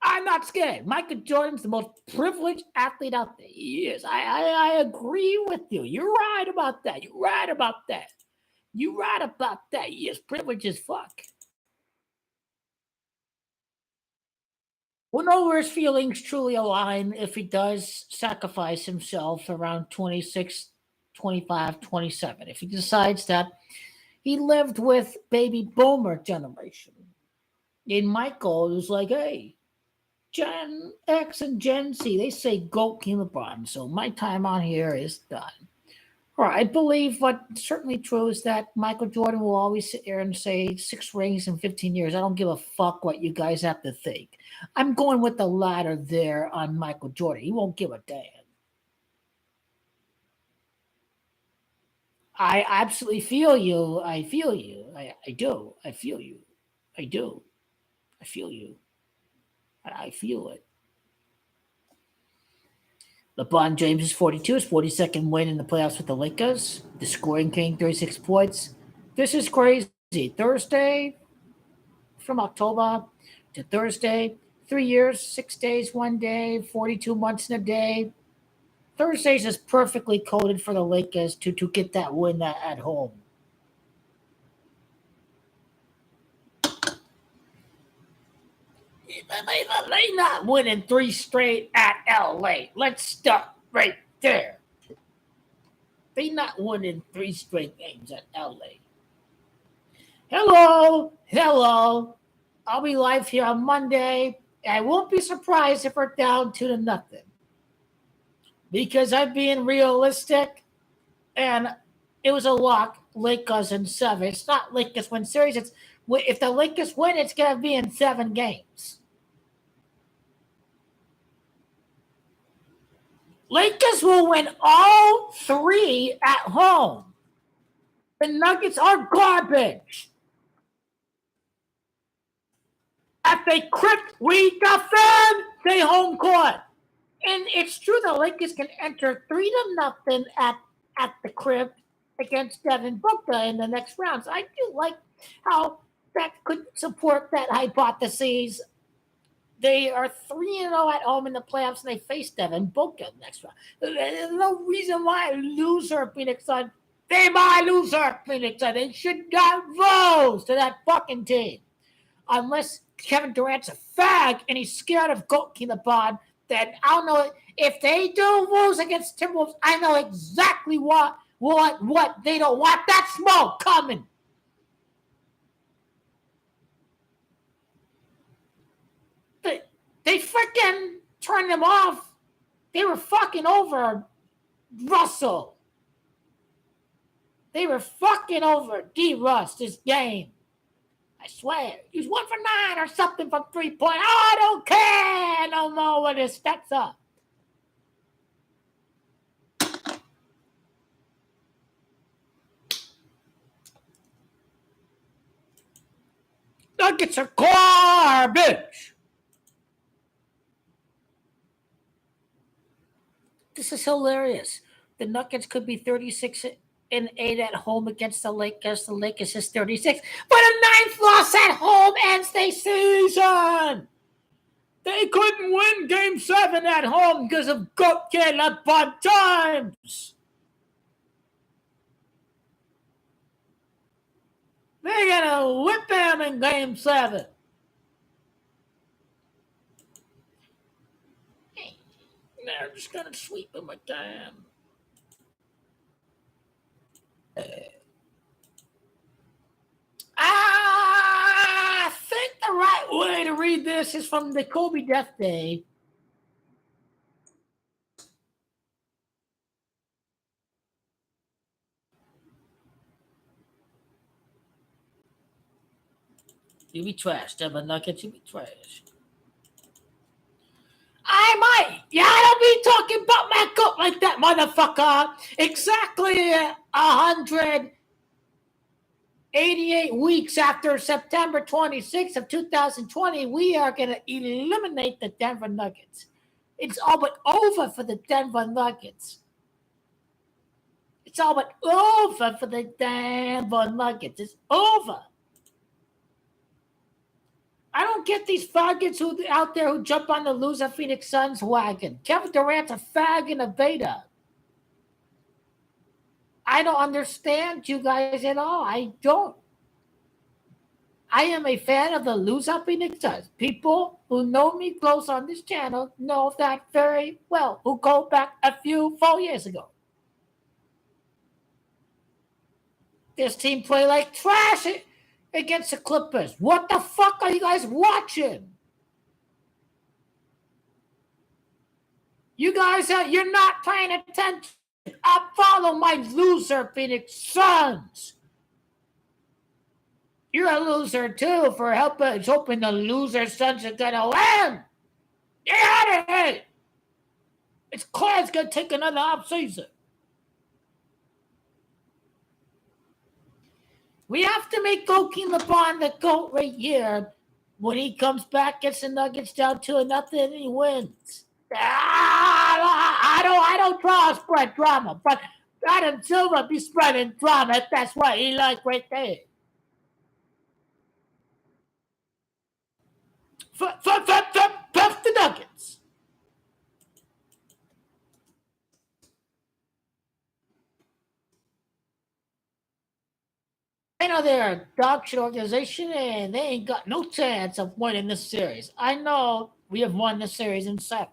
I'm not scared. Michael Jordan's the most privileged athlete out there. He is. I agree with you. You're right about that. You're right about that. You're right about that. He is privileged as fuck. We'll know where his feelings truly align if he does sacrifice himself around 26, 25, 27. If he decides that he lived with baby boomer generation. And Michael is like, hey, Gen X and Gen Z, they say King LeBron. So my time on here is done. All right, I believe what's certainly true is that Michael Jordan will always sit here and say 6 rings in 15 years. I don't give a fuck what you guys have to think. I'm going with the latter there on Michael Jordan. He won't give a damn. I absolutely feel you. I feel you. I do. I feel you. I do. I feel you. I feel it. LeBron James is 42, his 42nd win in the playoffs with the Lakers. The scoring king, 36 points. This is crazy. Thursday, from October to Thursday, 3 years, 6 days, 1 day, 42 months in a day. Thursday's is perfectly coded for the Lakers to get that win at home. They not winning 3 straight at LA. Let's start right there. They not winning 3 straight games at LA. Hello. I'll be live here on Monday. I won't be surprised if we're down 2-0. Because I'm being realistic, and it was a lock. Lakers in 7. It's not Lakers win series. It's if the Lakers win, it's gonna be in 7 games. Lakers will win all 3 at home. The Nuggets are garbage. If they crypt, we defend. Stay home court. And it's true the Lakers can enter 3-0 at the crypt against Devin Booker in the next rounds. I do like how that could support that hypothesis. They are 3-0 at home in the playoffs, and they face Devin Booker next round. There's no reason why loser Phoenix Suns. They my loser Phoenix Suns. They should not lose to that fucking team. Unless Kevin Durant's a fag and he's scared of King LeBron, then I don't know. If they do lose against Timberwolves, I know exactly what they don't want that smoke coming. They freaking turned them off. They were fucking over Russell. They were fucking over D. Russ this game. I swear. He was 1 for 9 or something from 3-point. I don't care no more what his stats are. Nuggets are garbage. This is hilarious. The Nuggets could be 36-8 at home against the Lakers. The Lakers is 36. But a 9th loss at home ends the season. They couldn't win Game 7 at home because of King LeBron James. They're going to whip them in Game 7. They're just going to sweep them again. I think the right way to read this is from the Kobe Death Day. You be trash, Devin Nuggets. You be trash. I might. Yeah, I don't be talking about my coat like that, motherfucker. Exactly 188 weeks after September 26th of 2020, we are going to eliminate the Denver Nuggets. It's all but over for the Denver Nuggets. It's all but over for the Denver Nuggets. It's over. I don't get these faggots out there who jump on the loser Phoenix Suns wagon. Kevin Durant's a fag and a beta. I don't understand you guys at all. I don't. I am a fan of the loser Phoenix Suns. People who know me close on this channel know that very well, who go back a few 4 years ago. This team play like trash against the Clippers. What the fuck are you guys watching? You guys you're not paying attention. I follow my loser Phoenix Suns. You're a loser too for hoping the loser Suns are gonna win. Get out of here. It's clear it's gonna take another off season. We have to make King LeBron the GOAT right here. When he comes back, gets the Nuggets down 2-0, and he wins. I don't draw spread drama, but Adam Silver be spreading drama. That's what he likes right there. Fuck the Nuggets. I know they're a dog shit organization and they ain't got no chance of winning this series. I know we have won this series in 7.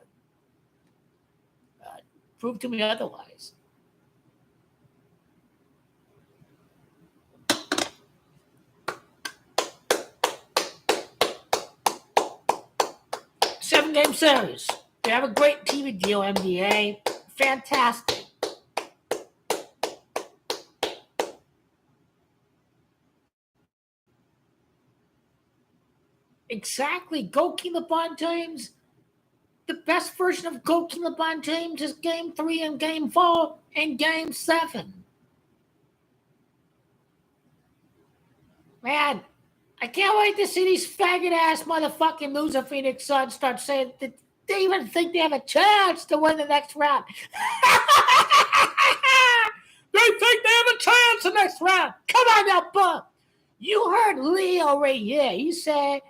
Prove to me otherwise. Seven-game series. They have a great TV deal, NBA. Fantastic. Exactly. King LeBron James. the best version of GOAT King LeBron James is Game 3 and Game 4 and Game 7. Man, I can't wait to see these faggot-ass motherfucking loser Phoenix Suns start saying that they even think they have a chance to win the next round. They think they have a chance the next round. Come on now, Bub. You heard Leo right here. He said,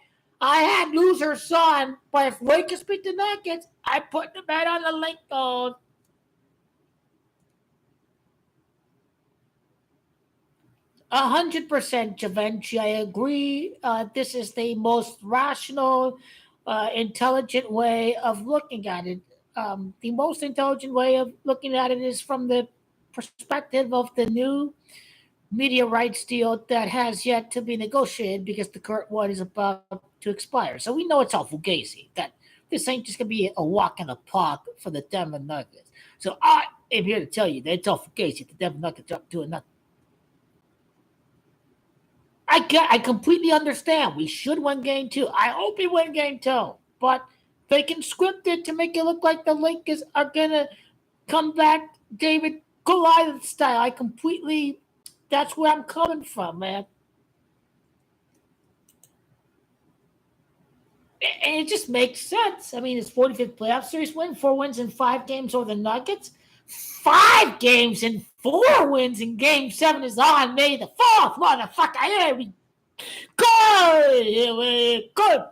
I had loser son, but if Lakers beat the Nuggets, I put the bet on the Lakers. 100%, Givenchy. I agree. This is the most rational, intelligent way of looking at it. The most intelligent way of looking at it is from the perspective of the new media rights deal that has yet to be negotiated because the current one is about to expire. So we know it's all fugazi, that this ain't just going to be a walk in the park for the Denver Nuggets. So I am here to tell you that it's all fugazi. The Denver Nuggets are doing nothing. I completely understand. We should win game 2. I hope we win game 2. But they can script it to make it look like the Lakers are going to come back David Goliath style. That's where I'm coming from, man. And it just makes sense. I mean, it's 45th playoff series win, 4 wins in 5 games over the Nuggets. 5 games and 4 wins in Game 7 is on May the 4th, motherfucker. Here we go. Here we go.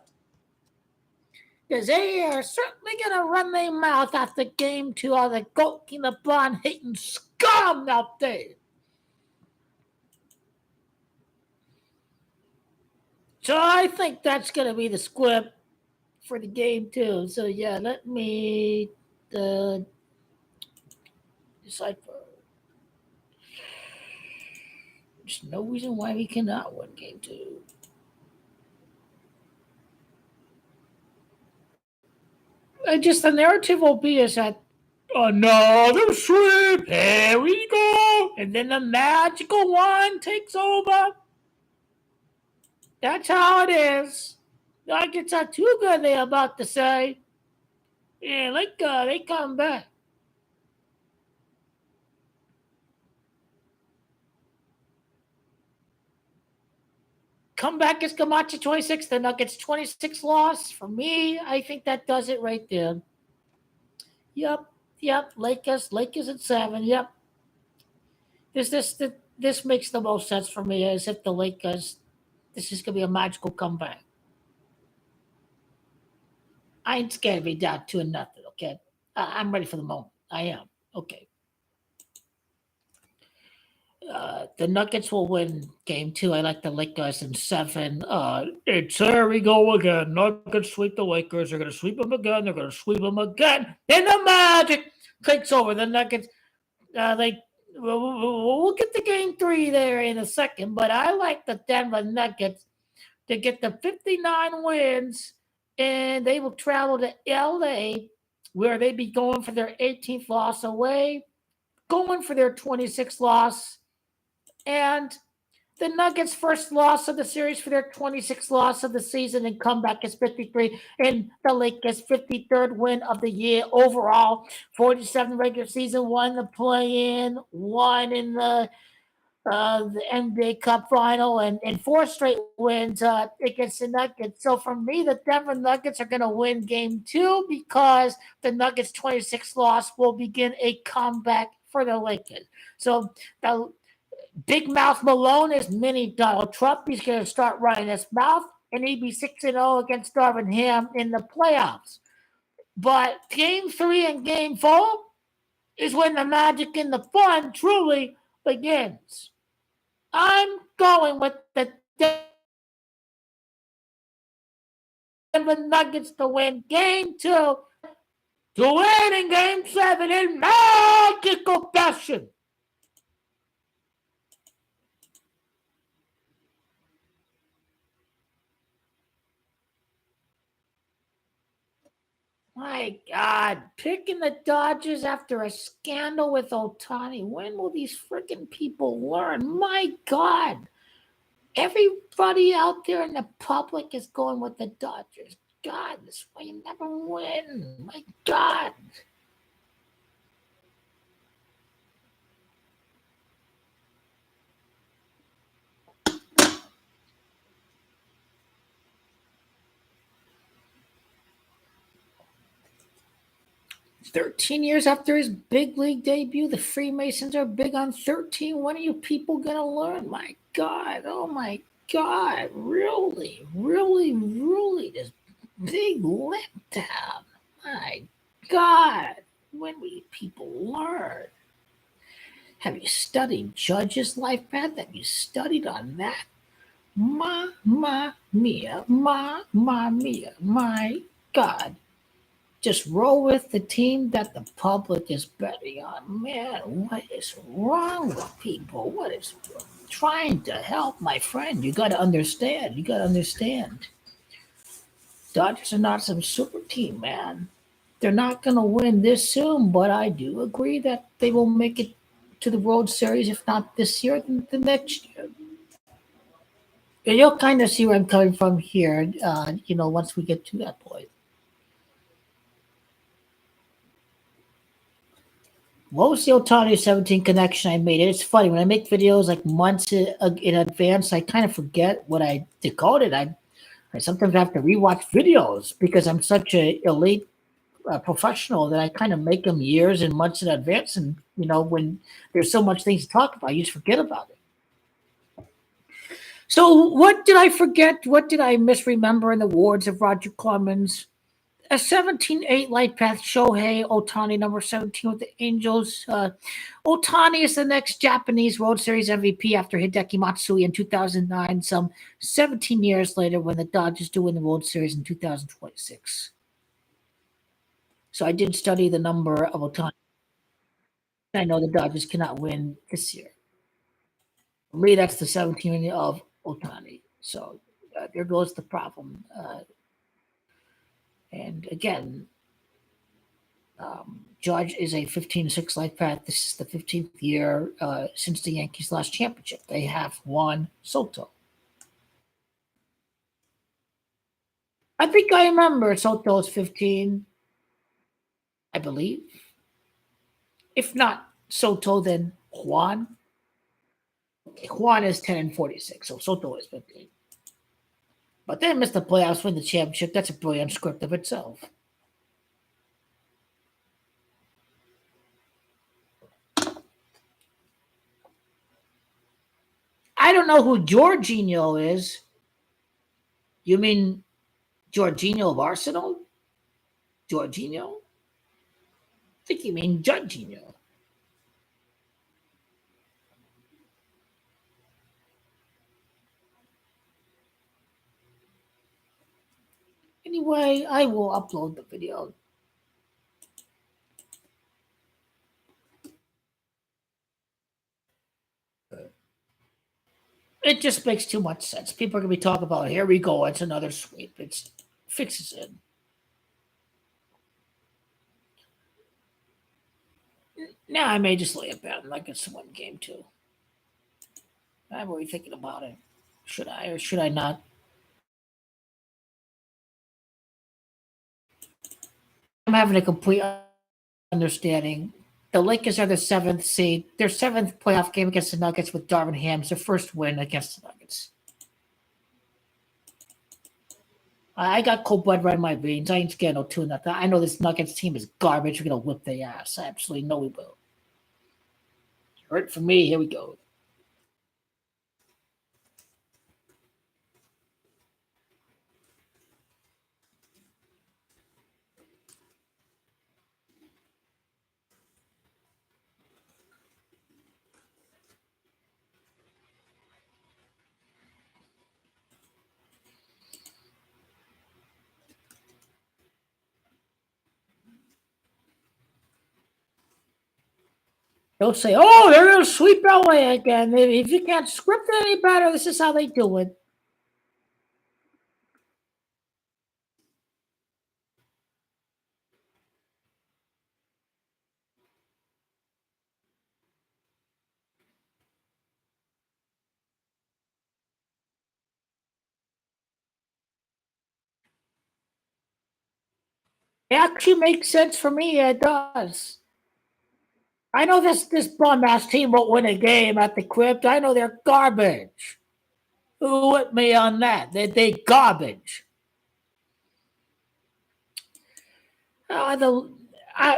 Because they are certainly going to run their mouth after Game 2 of the GOAT King LeBron hating scum out there. So I think that's going to be the script for the Game 2. So yeah, let me decipher. There's no reason why we cannot win Game 2. Just the narrative will be is that another sweep, here we go, and then the magical one takes over. That's how it is. Nuggets are too good, they're about to say. Yeah, they come back. Comeback is Camacho 26, the Nuggets 26 loss. For me, I think that does it right there. Yep. Lakers at 7. Yep. This makes the most sense for me as if the Lakers, this is going to be a magical comeback. I ain't scared to be down 2-0, okay? I'm ready for the moment. I am. Okay. The Nuggets will win Game 2. I like the Lakers in 7. Here we go again. Nuggets sweep the Lakers. They're going to sweep them again. They're going to sweep them again. And the Magic takes over. The Nuggets, we'll get to Game 3 there in a second, but I like the Denver Nuggets to get the 59 wins, and they will travel to LA, where they be going for their 18th loss away, going for their 26th loss. And the Nuggets' first loss of the series for their 26th loss of the season and comeback is 53. And the Lakers' 53rd win of the year overall. 47 regular season, 1 the play-in, 1 in the NBA Cup final, and 4 straight wins against the Nuggets. So for me, the Denver Nuggets are going to win Game 2 because the Nuggets' 26th loss will begin a comeback for the Lakers. So the Big Mouth Malone is mini Donald Trump. He's going to start running his mouth, and he'd be 6-0 against Darvin Ham in the playoffs. But Game 3 and Game 4 is when the magic and the fun truly begins. I'm going with the Denver Nuggets to win Game 2, to win in Game 7 in magical fashion. My God, picking the Dodgers after a scandal with Ohtani. When will these freaking people learn? My God. Everybody out there in the public is going with the Dodgers. God, this is why you never win. My God. "13 years after his big league debut, the Freemasons are big on 13. When are you people going to learn? My God. Oh, my God. Really, really, really. This big letdown. My God. When will you people learn? Have you studied Judge's life path? Have you studied on that? Mamma mia. Mamma mia. My God. Just roll with the team that the public is betting on. Man, what is wrong with people? What is trying to help my friend? You got to understand. You got to understand. Dodgers are not some super team, man. They're not going to win this soon, but I do agree that they will make it to the World Series, if not this year, then the next year. And you'll kind of see where I'm coming from here, once we get to that point. What was the Otani 17 connection I made? It's funny when I make videos like months in advance, I kind of forget what I decoded. I sometimes have to rewatch videos because I'm such a elite professional that I kind of make them years and months in advance. And when there's so much things to talk about, you just forget about it. So what did I forget? What did I misremember in the wards of Roger Clemens? A 17-8 light path Shohei Otani, number 17 with the Angels. Otani is the next Japanese World Series MVP after Hideki Matsui in 2009, some 17 years later when the Dodgers do win the World Series in 2026. So I did study the number of Otani. I know the Dodgers cannot win this year. For me, that's the 17 of Otani. So there goes the problem. And again, Judge is a 15-6 life path. This is the 15th year since the Yankees' last championship. They have won Soto. I think I remember Soto is 15, I believe. If not Soto, then Juan. Juan is 10 and 46, so Soto is 15. But they missed the playoffs, win the championship. That's a brilliant script of itself. I don't know who Jorginho is. You mean Jorginho of Arsenal? Jorginho? I think you mean Jorginho. Anyway, I will upload the video. It just makes too much sense. People are going to be talking about, here we go, it's another sweep. It fixes it. Now I may just lay it down like it's one game too. I'm really thinking about it. Should I or should I not? I'm having a complete understanding. The Lakers are the seventh seed. Their seventh playoff game against the Nuggets with Darvin Ham's their first win against the Nuggets. I got cold blood right in my veins. I ain't scared no 2-0. I know this Nuggets team is garbage. We're gonna whip their ass. I absolutely know we will. Hurt for me. Here we go. They'll say, "Oh, they're going to sweep LA again." If you can't script it any better, this is how they do it. It actually makes sense for me. It does. I know this bum ass team won't win a game at the crypt. I know they're garbage. Who with me on that? They garbage. The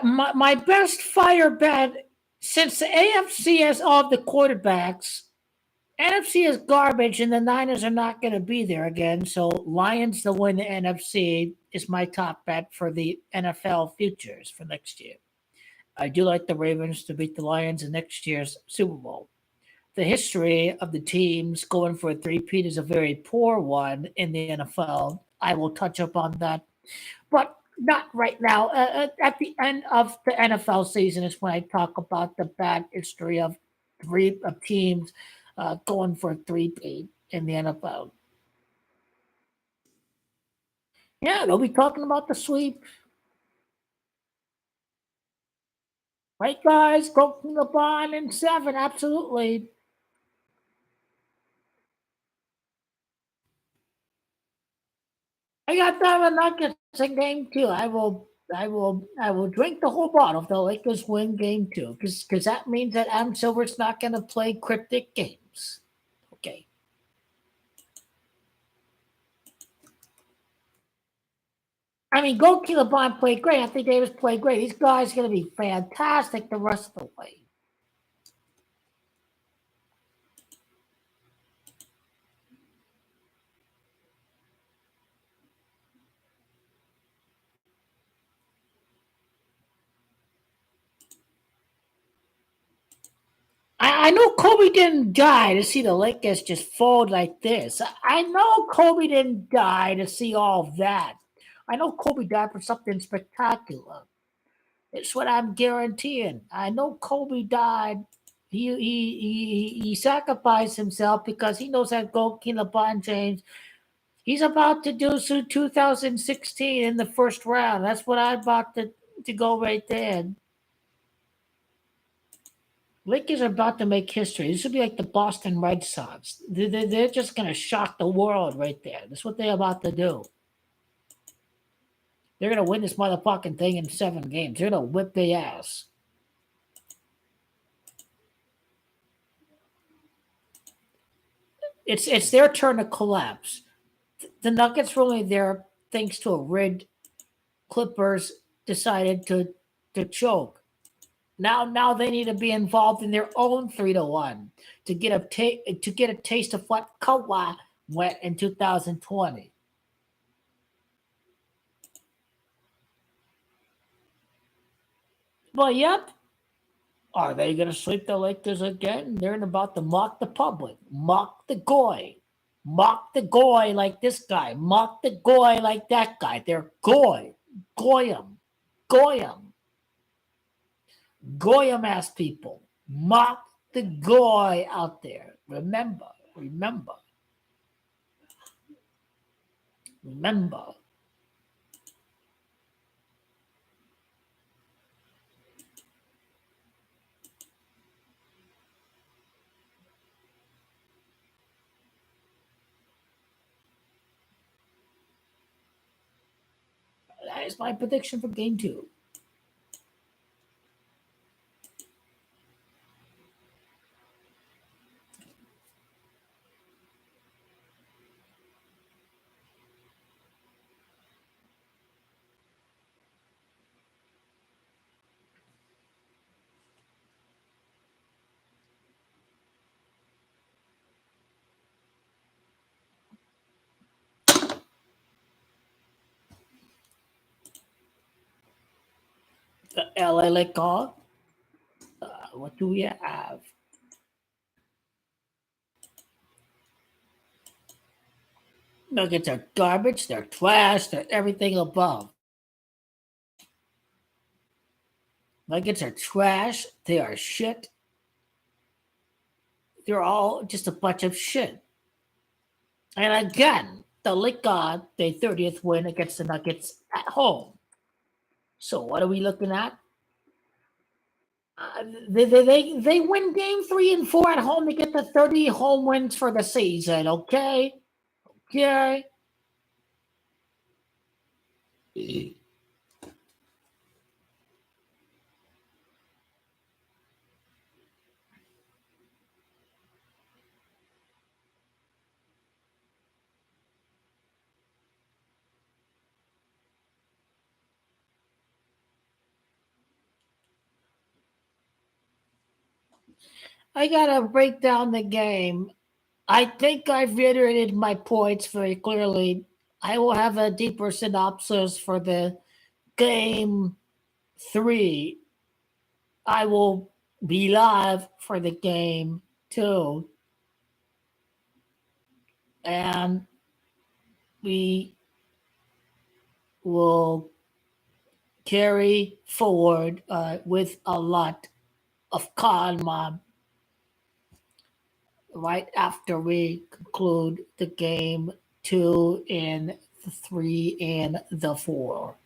my best fire bet since the AFC has all the quarterbacks. NFC is garbage, and the Niners are not going to be there again. So Lions to win the NFC is my top bet for the NFL futures for next year. I do like the Ravens to beat the Lions in next year's Super Bowl. The history of the teams going for a three-peat is a very poor one in the NFL. I will touch up on that, but not right now. At the end of the NFL season is when I talk about the bad history of three of teams going for a three-peat in the NFL. Yeah, they'll be talking about the sweep. Right, guys? Go from the bond in 7. Absolutely. I got Diamond Nuggets in game 2. I will drink the whole bottle if the Lakers win game 2, because that means that Adam Silver's not going to play cryptic games. Okay. I mean, Gold Killer Bond played great. Anthony Davis played great. These guys are going to be fantastic the rest of the way. I know Kobe didn't die to see the Lakers just fold like this. I know Kobe didn't die to see all of that. I know Kobe died for something spectacular. It's what I'm guaranteeing. I know Kobe died. He sacrificed himself because he knows that Gold King LeBron James, he's about to do so 2016 in the first round. That's what I'm about to go right there. Lakers are about to make history. This will be like the Boston Red Sox. They're just going to shock the world right there. That's what they're about to do. They're going to win this motherfucking thing in 7 games. They're going to whip their ass. It's their turn to collapse. The Nuggets were only there thanks to a rigged Clippers decided to choke. Now they need to be involved in their own 3-1 to get a taste of what Kawhi went in 2020. Well, yep. Are they going to sweep the Lakers again? They're about to mock the public, mock the goy, mock the goy like this guy, mock the goy like that guy. They're goy, goyim, goyim, goyim ass people. Mock the goy out there. Remember, remember. That is my prediction for game 2. The LA Lakers. What do we have? Nuggets are garbage. They're trash. They're everything above. Nuggets are trash. They are shit. They're all just a bunch of shit. And again, the Lakers, their 30th win against the Nuggets at home. So what are we looking at? They win game 3 and 4 at home to get the 30 home wins for the season. Okay, okay. I gotta break down the game. I think I've reiterated my points very clearly. I will have a deeper synopsis for the game 3. I will be live for the game 2. And we will carry forward with a lot of calma right after we conclude the game 2 and the 3 and the 4.